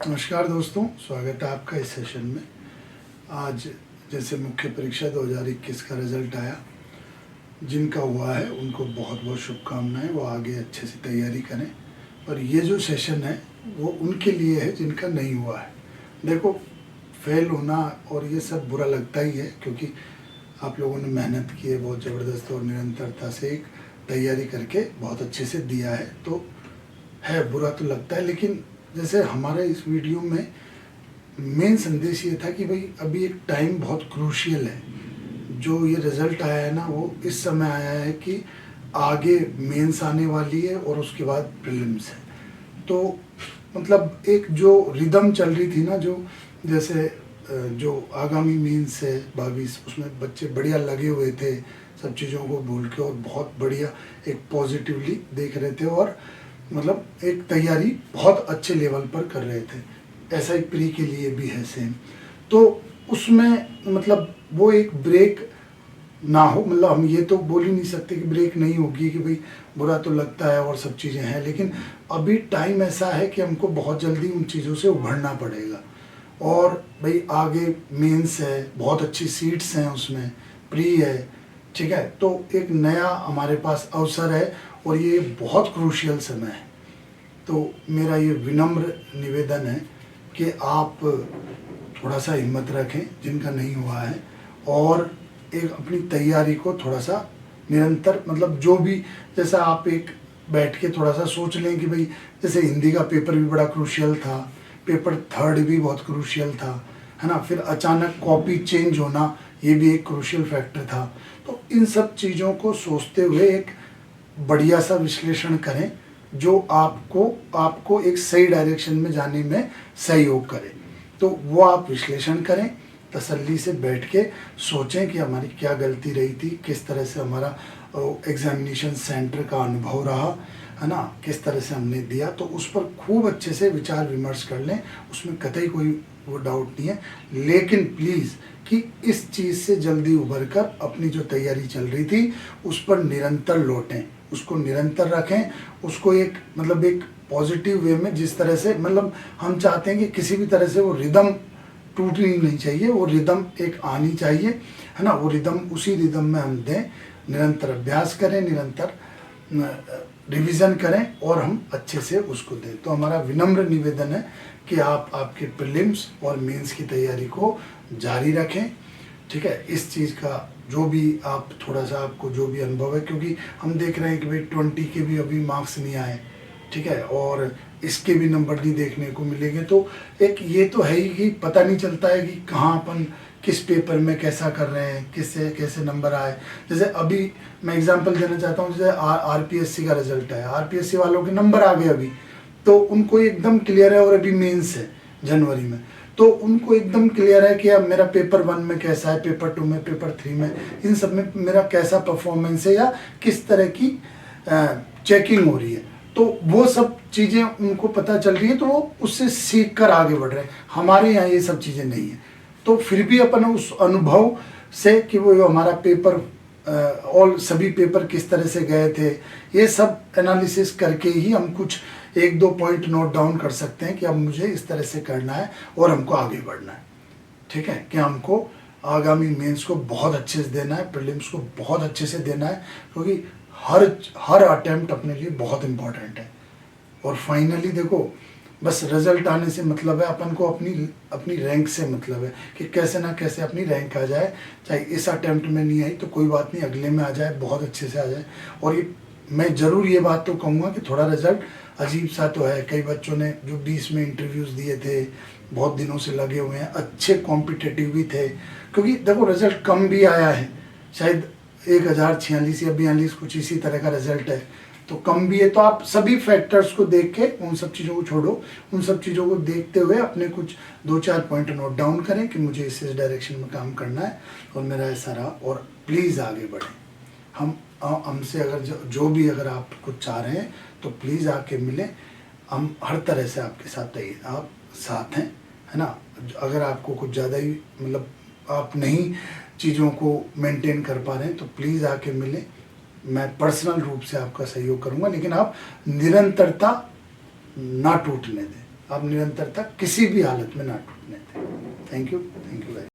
नमस्कार दोस्तों, स्वागत है आपका इस सेशन में। आज जैसे मुख्य परीक्षा 2021 का रिज़ल्ट आया, जिनका हुआ है उनको बहुत बहुत शुभकामनाएं, वो आगे अच्छे से तैयारी करें। और ये जो सेशन है वो उनके लिए है जिनका नहीं हुआ है। देखो, फेल होना और ये सब बुरा लगता ही है, क्योंकि आप लोगों ने मेहनत की है बहुत ज़बरदस्त और निरंतरता से एक तैयारी करके बहुत अच्छे से दिया है, तो है बुरा तो लगता है। लेकिन जैसे हमारे इस वीडियो में मेन संदेश ये था कि भाई अभी एक टाइम बहुत क्रूशियल है। जो ये रिज़ल्ट आया है ना, वो इस समय आया है कि आगे मेंस आने वाली है और उसके बाद प्रीलिम्स है। तो मतलब एक जो रिदम चल रही थी ना, जो जैसे जो आगामी मेंस है 22, उसमें बच्चे बढ़िया लगे हुए थे, सब चीज़ों को भूल के और बहुत बढ़िया एक पॉजिटिवली देख रहे थे और मतलब एक तैयारी बहुत अच्छे लेवल पर कर रहे थे। ऐसा ही प्री के लिए भी है सेम। तो उसमें मतलब वो एक ब्रेक ना हो, मतलब हम ये तो बोल ही नहीं सकते कि ब्रेक नहीं होगी, कि भाई बुरा तो लगता है और सब चीज़ें हैं, लेकिन अभी टाइम ऐसा है कि हमको बहुत जल्दी उन चीज़ों से उभरना पड़ेगा। और भाई आगे मेंस है, बहुत अच्छी सीट्स हैं उसमें, प्री है, ठीक है। तो एक नया हमारे पास अवसर है और ये बहुत क्रूशियल समय है। तो मेरा ये विनम्र निवेदन है कि आप थोड़ा सा हिम्मत रखें जिनका नहीं हुआ है, और एक अपनी तैयारी को थोड़ा सा निरंतर, मतलब जो भी, जैसा आप एक बैठ के थोड़ा सा सोच लें कि भाई जैसे हिंदी का पेपर भी बड़ा क्रूशियल था, पेपर थर्ड भी बहुत क्रूशियल था, है ना। फिर अचानक कॉपी चेंज होना, ये भी एक क्रूशियल फैक्टर था। तो इन सब चीज़ों को सोचते हुए एक बढ़िया सा विश्लेषण करें जो आपको एक सही डायरेक्शन में जाने में सहयोग करे। तो वो आप विश्लेषण करें, तसल्ली से बैठ के सोचें कि हमारी क्या गलती रही थी, किस तरह से हमारा एग्जामिनेशन सेंटर का अनुभव रहा, है ना, किस तरह से हमने दिया। तो उस पर खूब अच्छे से विचार विमर्श कर लें, उसमें कतई कोई वो डाउट नहीं है। लेकिन प्लीज़ कि इस चीज़ से जल्दी उभर कर अपनी जो तैयारी चल रही थी उस पर निरंतर लौटें, उसको निरंतर रखें, उसको एक मतलब एक पॉजिटिव वे में, जिस तरह से मतलब हम चाहते हैं कि किसी भी तरह से वो रिदम टूटनी नहीं चाहिए, वो रिदम एक आनी चाहिए, है ना। वो रिदम, उसी रिदम में हम दें, निरंतर अभ्यास करें, निरंतर रिवीजन करें और हम अच्छे से उसको दें। तो हमारा विनम्र निवेदन है कि आप आपके प्रीलिम्स और मेंस की तैयारी को जारी रखें, ठीक है। इस चीज़ का जो भी आप थोड़ा सा आपको जो भी अनुभव है, क्योंकि हम देख रहे हैं कि भाई 20 के भी अभी मार्क्स नहीं आए, ठीक है, और इसके भी नंबर नहीं देखने को मिलेंगे। तो एक ये तो है ही कि पता नहीं चलता है कि कहाँ अपन किस पेपर में कैसा कर रहे हैं, किससे कैसे नंबर आए। जैसे अभी मैं एग्जांपल देना चाहता हूँ, जैसे आरपीएससी का रिजल्ट है, आरपीएससी वालों के नंबर आ गए अभी, तो उनको एकदम क्लियर है, और अभी मेंस है जनवरी में, तो उनको एकदम क्लियर है कि अब मेरा पेपर 1 में कैसा है, पेपर 2 में, पेपर 3 में, इन सब में मेरा कैसा परफॉर्मेंस है या किस तरह की चेकिंग हो रही है। तो वो सब चीज़ें उनको पता चल रही है, तो वो उससे सीख कर आगे बढ़ रहे हैं। हमारे यहाँ ये सब चीज़ें नहीं है। तो फिर भी अपन उस अनुभव से कि वो हमारा पेपर और सभी पेपर किस तरह से गए थे, ये सब एनालिसिस करके ही हम कुछ 1-2 पॉइंट नोट डाउन कर सकते हैं कि अब मुझे इस तरह से करना है और हमको आगे बढ़ना है, ठीक है। कि हमको आगामी मेंस को बहुत अच्छे से देना है, प्रीलिम्स को बहुत अच्छे से देना है, क्योंकि हर अटेम्प्ट अपने लिए बहुत इम्पोर्टेंट है। और फाइनली देखो, बस रिजल्ट आने से मतलब है, अपन को अपनी रैंक से मतलब है कि कैसे ना कैसे अपनी रैंक आ जाए। चाहे इस अटेम्प्ट में नहीं आई तो कोई बात नहीं, अगले में आ जाए, बहुत अच्छे से आ जाए। और ये मैं ज़रूर ये बात तो कहूँगा कि थोड़ा रिजल्ट अजीब सा तो है। कई बच्चों ने जो 20 में इंटरव्यूज़ दिए थे, बहुत दिनों से लगे हुए हैं, अच्छे कॉम्पिटिटिव भी थे, क्योंकि देखो रिजल्ट कम भी आया है, शायद 1046 या 42 कुछ इसी तरह का रिजल्ट है, तो कम भी है। तो आप सभी फैक्टर्स को देख के, उन सब चीज़ों को छोड़ो, उन सब चीज़ों को देखते हुए अपने कुछ 2-4 पॉइंट नोट डाउन करें कि मुझे इस डायरेक्शन में काम करना है और मेरा ऐसा रहा, और प्लीज़ आगे बढ़ें। हमसे अगर जो भी अगर आप कुछ चाह रहे हैं तो प्लीज़ आके मिलें, हम हर तरह से आपके साथ आप साथ हैं, है ना। अगर आपको कुछ ज़्यादा ही मतलब आप नहीं चीज़ों को मेंटेन कर पा रहे हैं तो प्लीज़ आके मिलें, मैं पर्सनल रूप से आपका सहयोग करूंगा। लेकिन आप निरंतरता ना टूटने दें, आप निरंतरता किसी भी हालत में ना टूटने दें। Thank you very